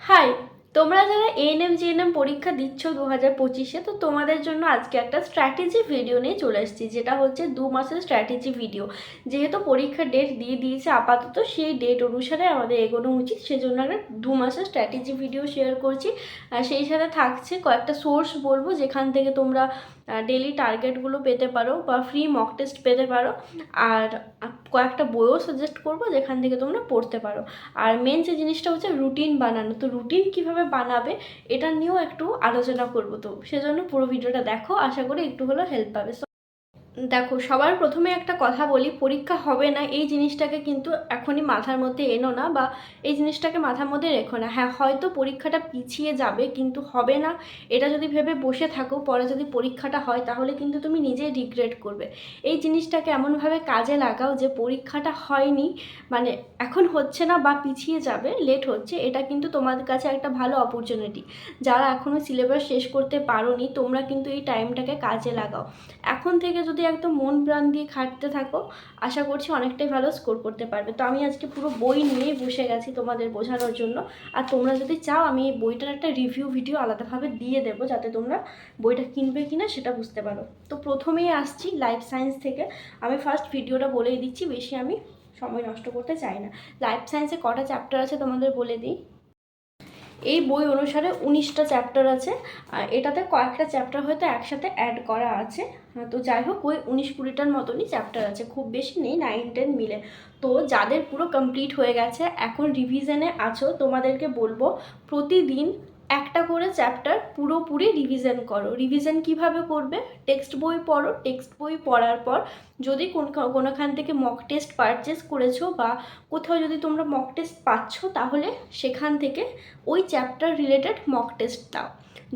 High, তোমরা যারা ANM GNM পরীক্ষা দিচ্ছ 2025-এ, তো তোমাদের জন্য আজকে একটা স্ট্র্যাটেজি ভিডিও নিয়ে চলে এসেছি, যেটা হচ্ছে 2 মাসের স্ট্র্যাটেজি ভিডিও। যেহেতু পরীক্ষার ডেট দিয়ে দিয়েছে আপাতত, সেই ডেট অনুসারে আমাদের এগোনো উচিত, সেজন্য একটা 2 মাসের স্ট্র্যাটেজি ভিডিও শেয়ার করছি। আর সেই সাথে থাকছে কয়েকটা সোর্স বলবো, যেখান থেকে তোমরা ডেলি টার্গেটগুলো পেতে পারো বা ফ্রি মক টেস্ট পেতে পারো। আর কয়েকটা বইও সাজেস্ট করবো, যেখান থেকে তোমরা পড়তে পারো। আর মেন যে জিনিসটা হচ্ছে রুটিন বানানো। তো রুটিন কিভাবে বানাবে এটা নিয়েও একটু আলোচনা করব, তো সেজন্য পুরো ভিডিওটা দেখো, আশা করি একটু হলেও হেল্প পাবে। দেখো, সবার প্রথমে একটা কথা বলি, পরীক্ষা হবে না এই জিনিসটাকে কিন্তু এখনই মাথার মধ্যে এনো না, বা এই জিনিসটাকে মাথার মধ্যে রেখো না। হ্যাঁ, হয়তো পরীক্ষাটা পিছিয়ে যাবে, কিন্তু হবে না এটা যদি ভেবে বসে থাকো, পরে যদি পরীক্ষাটা হয় তাহলে কিন্তু তুমি নিজেই রিগ্রেট করবে। এই জিনিসটাকে এমনভাবে কাজে লাগাও যে পরীক্ষাটা হয়নি, মানে এখন হচ্ছে না বা পিছিয়ে যাবে, লেট হচ্ছে, এটা কিন্তু তোমাদের কাছে একটা ভালো অপরচুনিটি। যারা এখনও সিলেবাস শেষ করতে পারোনি, তোমরা কিন্তু এই টাইমটাকে কাজে লাগাও। এখন থেকে যদি একদম মন প্রাণ দিয়ে খাটতে থাকো, আশা করছি অনেকটাই ভালো স্কোর করতে পারবে। তো আমি আজকে পুরো বই নিয়েই বসে গেছি তোমাদের বোঝানোর জন্য। আর তোমরা যদি চাও, আমি এই বইটার একটা রিভিউ ভিডিও আলাদাভাবে দিয়ে দেবো, যাতে তোমরা বইটা কিনবে কিনা সেটা বুঝতে পারো। তো প্রথমেই আসছি লাইফ সায়েন্স থেকে। আমি ফার্স্ট ভিডিওটা বলেই দিচ্ছি, বেশি আমি সময় নষ্ট করতে চাই না। লাইফ সায়েন্সে কটা চ্যাপ্টার আছে তোমাদের বলে দিই। এই বই অনুসারে 19টা চ্যাপ্টার আছে। এটাতে কয়েকটা চ্যাপ্টার হয়তো একসাথে অ্যাড করা আছে। তো যাই হোক, ওই 19-20টার মতনই চ্যাপ্টার আছে, খুব বেশি নেই, 9-10 মিলে। তো যাদের পুরো কমপ্লিট হয়ে গেছে, এখন রিভিশনে আছো, তোমাদেরকে বলবো প্রতিদিন একটা করে চ্যাপ্টার পুরোপুরি রিভিশন করো। রিভিশন কিভাবে করবে? টেক্সট বই পড়ো। টেক্সট বই পড়ার পর যদি কোনোখান থেকে মক টেস্ট পারচেস করেছো, বা কোথাও যদি তোমরা মক টেস্ট পাচ্ছ, তাহলে সেখান থেকে ওই চ্যাপ্টার রিলেটেড মক টেস্ট দাও।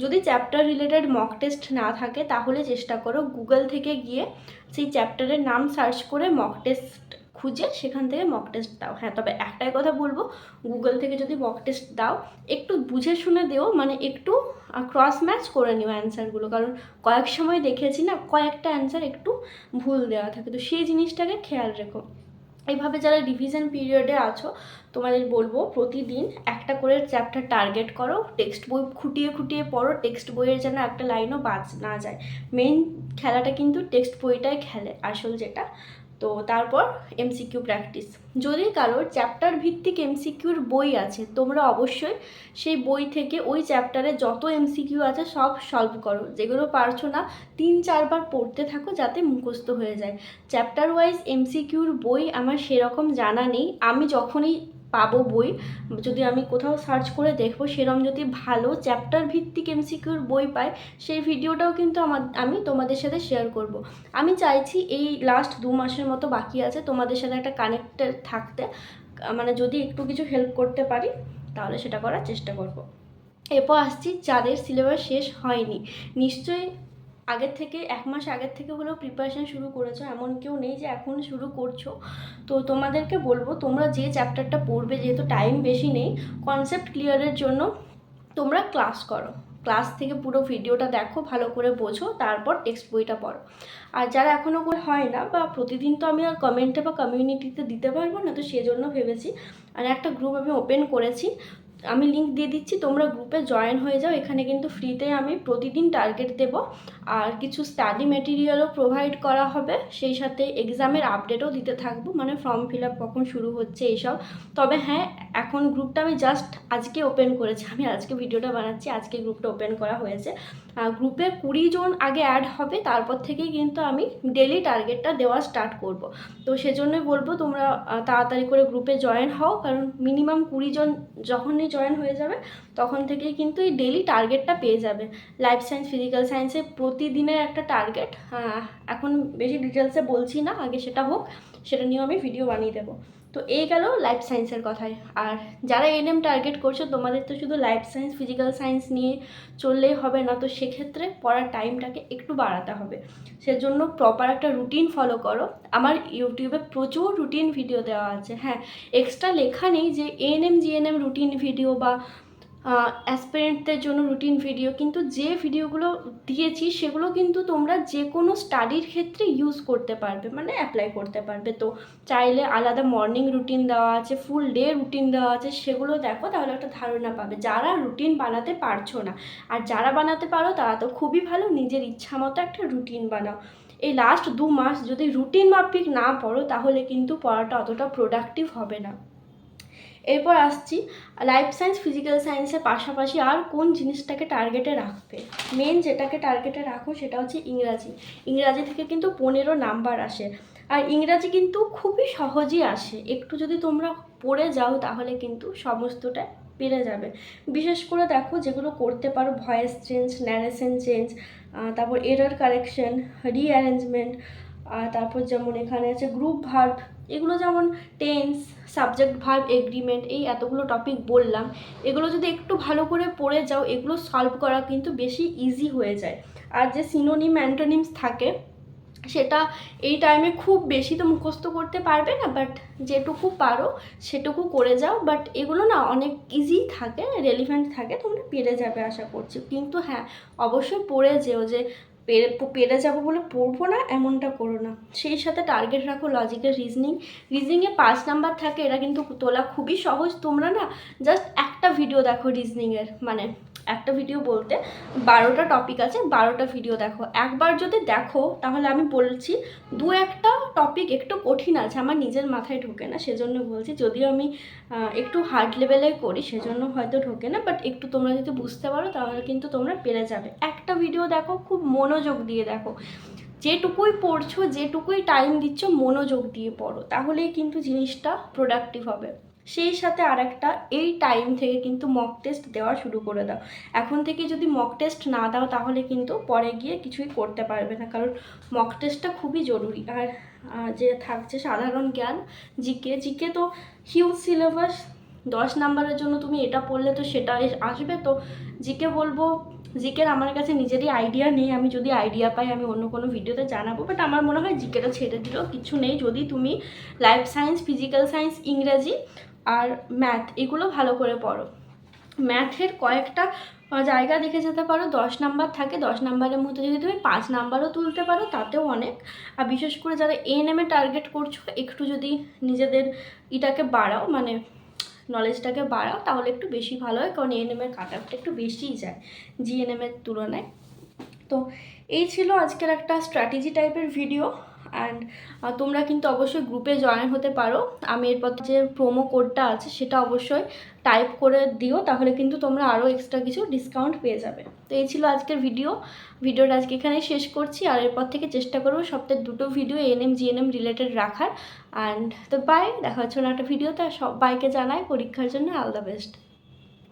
যদি চ্যাপ্টার রিলেটেড মক টেস্ট না থাকে, তাহলে চেষ্টা করো গুগল থেকে গিয়ে সেই চ্যাপ্টারের নাম সার্চ করে মক টেস্ট খুঁজে সেখান থেকে মক টেস্ট দাও। হ্যাঁ, তবে একটাই কথা বলবো, গুগল থেকে যদি মক টেস্ট দাও, একটু বুঝে শুনে দিও, মানে একটু ক্রস ম্যাচ করে নিও অ্যান্সারগুলো, কারণ কয়েক সময় দেখেছি না, কয়েকটা অ্যান্সার একটু ভুল দেওয়া থাকে, তো সেই জিনিসটাকে খেয়াল রেখো। এইভাবে যারা রিভিশন পিরিয়ডে আছো, তোমাদের বলবো প্রতিদিন একটা করে চ্যাপ্টার টার্গেট করো। টেক্সট বই খুঁটিয়ে খুঁটিয়ে পড়ো, টেক্সট বইয়ের যেন একটা লাইনও বাদ না যায়। মেইন খেলাটা কিন্তু টেক্সট বইটাই খেলে, আসল যেটা। তো তারপর এমসিকিউ প্র্যাকটিস। যদি কারোর চ্যাপ্টার ভিত্তিক এমসিকিউর বই আছে, তোমরা অবশ্যই সেই বই থেকে ওই চ্যাপ্টারে যত এমসিকিউ আছে সব সলভ করো। যেগুলো পারছো না, 3-4 বার পড়তে থাকো, যাতে মুখস্থ হয়ে যায়। চ্যাপ্টার ওয়াইজ এমসিকিউর বই আমার সেরকম জানা নেই। আমি যখনই পাবো বই, যদি আমি কোথাও সার্চ করে দেখবো, সেরকম যদি ভালো চ্যাপ্টার ভিত্তিক এমসিকিউর বই পাই, সেই ভিডিওটাও কিন্তু আমি তোমাদের সাথে শেয়ার করব। আমি চাইছি এই লাস্ট 2 মাসের মতো বাকি আছে, তোমাদের সাথে একটা কানেক্টেড থাকতে, মানে যদি একটু কিছু হেল্প করতে পারি তাহলে সেটা করার চেষ্টা করব। এরপর আসছি যাদের সিলেবাস শেষ হয়নি। নিশ্চয়ই আগের থেকে 1 মাস আগের থেকে হলেও প্রিপারেশান শুরু করেছো, এমন কেউ নেই যে এখন শুরু করছো। তো তোমাদেরকে বলবো, তোমরা যে চ্যাপ্টারটা পড়বে, যেহেতু টাইম বেশি নেই, কনসেপ্ট ক্লিয়ারের জন্য তোমরা ক্লাস করো। ক্লাস থেকে পুরো ভিডিওটা দেখো, ভালো করে বোঝো, তারপর টেক্সট বইটা পড়ো। আর যারা এখনও করে হয় না, বা প্রতিদিন তো আমি আর কমেন্টে বা কমিউনিটিতে দিতে পারবো না, তো সেজন্য ভেবেছি আর একটা গ্রুপ আমি ওপেন করেছি, আমি লিঙ্ক দিয়ে দিচ্ছি, তোমরা গ্রুপে জয়েন হয়ে যাও। এখানে কিন্তু ফ্রিতে আমি প্রতিদিন টার্গেট দেব, আর কিছু স্টাডি মেটেরিয়ালও প্রোভাইড করা হবে, সেই সাথে এক্সামের আপডেটও দিতে থাকবো, মানে ফর্ম ফিল আপ কখন শুরু হচ্ছে এইসব। তবে হ্যাঁ, এখন গ্রুপটা আমি জাস্ট আজকে ওপেন করেছি, আমি আজকে ভিডিওটা বানাচ্ছি, আজকে গ্রুপটা ওপেন করা হয়েছে। গ্রুপে 20 জন আগে অ্যাড হবে, তারপর থেকেই কিন্তু আমি ডেলি টার্গেটটা দেওয়া স্টার্ট করব। তো সেজন্যই বলবো তোমরা তাড়াতাড়ি করে গ্রুপে জয়েন হও, কারণ মিনিমাম 20 জন যখনই জয়েন হয়ে যাবে, তখন থেকেই কিন্তু এই ডেলি টার্গেটটা পেয়ে যাবে। লাইফ সায়েন্স, ফিজিক্যাল সায়েন্সে প্রতিদিনের একটা টার্গেট। এখন বেশি ডিটেলসে বলছি না, আগে সেটা হোক, সেটা নিয়েও আমি ভিডিও বানিয়ে দেবো। তো এই গেল লাইফ সায়েন্সের কথায়। আর যারা এনএম টার্গেট করছো, তোমাদের তো শুধু লাইফ সায়েন্স, ফিজিক্যাল সায়েন্স নিয়ে চললেই হবে না, তো সেক্ষেত্রে পড়ার টাইমটাকে একটু বাড়াতে হবে। সেজন্য প্রপার একটা রুটিন ফলো করো। আমার ইউটিউবে প্রচুর রুটিন ভিডিও দেওয়া আছে। হ্যাঁ, এক্সট্রা লেখা নেই যে এএনএম জিএনএম রুটিন ভিডিও বা অ্যাসপিরেন্টদের জন্য রুটিন ভিডিও, কিন্তু যে ভিডিওগুলো দিয়েছি সেগুলো কিন্তু তোমরা যে কোনো স্টাডির ক্ষেত্রে ইউজ করতে পারবে, মানে অ্যাপ্লাই করতে পারবে। তো চাইলে আলাদা মর্নিং রুটিন দেওয়া আছে, ফুল ডে রুটিন দেওয়া আছে, সেগুলো দেখো, তাহলে একটা ধারণা পাবে। যারা রুটিন বানাতে পারছো না আর যারা বানাতে পারো তারা তো খুবই ভালো, নিজের ইচ্ছা মতো একটা রুটিন বানাও। এই লাস্ট 2 মাস যদি রুটিন মাফিক না পড়ো তাহলে কিন্তু পড়াটা অতটা প্রোডাক্টিভ হবে না। এরপর আসছি লাইফ সায়েন্স ফিজিক্যাল সায়েন্সের পাশাপাশি আর কোন জিনিসটাকে টার্গেটে রাখবে। মেন যেটাকে টার্গেটে রাখো সেটা হচ্ছে ইংরাজি। ইংরাজি থেকে কিন্তু 15 নাম্বার আসে, আর ইংরাজি কিন্তু খুবই সহজই আসে। একটু যদি তোমরা পড়ে যাও তাহলে কিন্তু সমস্তটা পেরে যাবে। বিশেষ করে দেখো যেগুলো করতে পারো, ভয়েস চেঞ্জ, ন্যারেশন চেঞ্জ, তারপর এরর কারেকশন, রিঅ্যারেঞ্জমেন্ট, তারপর যেমন এখানে আছে গ্রুপ ভার্ব, এগুলো যেমন টেন্স, সাবজেক্ট ভার্ব, এগ্রিমেন্ট, এই এতগুলো টপিক বললাম, এগুলো যদি একটু ভালো করে পড়ে যাও এগুলো সলভ করা কিন্তু বেশি ইজি হয়ে যায়। আর যে সিনোনিম অ্যান্টোনিমস থাকে সেটা এই টাইমে খুব বেশি তো মুখস্থ করতে পারবে না, বাট যেটুকু পারো সেটুকু করে যাও। বাট এগুলো না অনেক ইজি থাকে, রেলিভেন্ট থাকে, তোমরা পেরে যাবে আশা করছি। কিন্তু হ্যাঁ, অবশ্যই পড়ে যেও, যে পেরে যাবো বলে পড়বো না এমনটা করো না। সেই সাথে টার্গেট রাখো লজিক্যাল রিজনিং। রিজনিংয়ে 5 নাম্বার থাকে, এটা কিন্তু তোলা খুবই সহজ। তোমরা না জাস্ট একটা ভিডিও দেখো রিজনিংয়ের, মানে একটা ভিডিও বলতে 12টা টপিক আছে, 12টা ভিডিও দেখো। একবার যদি দেখো তাহলে আমি বলছি 2-1টা টপিক একটু কঠিন আছে, আমার নিজের মাথায় ঢোকে না, সেজন্য বলছি। যদিও আমি একটু হার্ড লেভেলে করি সেজন্য হয়তো ঢোকে না, বাট একটু তোমরা যদি বুঝতে পারো তাহলে কিন্তু তোমরা পেরে যাবে। একটা ভিডিও দেখো, খুব মনোযোগ দিয়ে দেখো, যেটুকুই পড়ছো, যেটুকুই টাইম দিচ্ছ মনোযোগ দিয়ে পড়ো, তাহলেই কিন্তু জিনিসটা প্রোডাক্টিভ হবে। সেই সাথে আরেকটা, এই টাইম থেকে কিন্তু মক টেস্ট দেওয়া শুরু করে দাও। এখন থেকে যদি মক টেস্ট না দাও তাহলে কিন্তু পরে গিয়ে কিছুই করতে পারবে না, কারণ মক টেস্টটা খুবই জরুরি। আর যে থাকছে সাধারণ জ্ঞান, জিকে তো হিউজ সিলেবাস, 10 নাম্বারের জন্য তুমি এটা পড়লে তো সেটা আসবে। তো জিকে বলবো, জিকের আমার কাছে নিজেরই আইডিয়া নেই, আমি যদি আইডিয়া পাই আমি অন্য কোনো ভিডিওতে জানাবো, বাট আমার মনে হয় জিকেটা ছেড়ে দিলেও কিছু নেই, যদি তুমি লাইফ সায়েন্স, ফিজিক্যাল সায়েন্স, ইংরাজি আর ম্যাথ এগুলো ভালো করে পড়ো। ম্যাথের কয়েকটা জায়গা দেখে যেতে পারো, 10 নাম্বার থাকে, 10 নাম্বারের মধ্যে যদি তুমি 5 নাম্বারও তুলতে পারো তাতেও অনেক। আর বিশেষ করে যারা এএনএমে টার্গেট করছো, একটু যদি নিজেদের এটাকে বাড়াও, মানে নলেজটাকে বাড়াও, তাহলে একটু বেশি ভালো হয়, কারণ এএনএমের কাট অফটা একটু বেশিই যায় জিএনএমের তুলনায়। তো এই ছিল আজকের একটা স্ট্র্যাটেজি টাইপের ভিডিও। অ্যান্ড তোমরা কিন্তু অবশ্যই গ্রুপে জয়েন হতে পারো। আমি এরপর যে প্রোমো কোডটা আছে সেটা অবশ্যই টাইপ করে দিও, তাহলে কিন্তু তোমরা আরও এক্সট্রা কিছু ডিসকাউন্ট পেয়ে যাবে। তো এই ছিল আজকের ভিডিওটা আজকে এখানে শেষ করছি। আর এরপর থেকে চেষ্টা করবো সপ্তাহে 2টো ভিডিও এএনএম জিএনএম রিলেটেড রাখার। অ্যান্ড তো বাই, দেখা হচ্ছে না একটা ভিডিওতে। সবাইকে জানাই পরীক্ষার জন্য অল দ্য বেস্ট।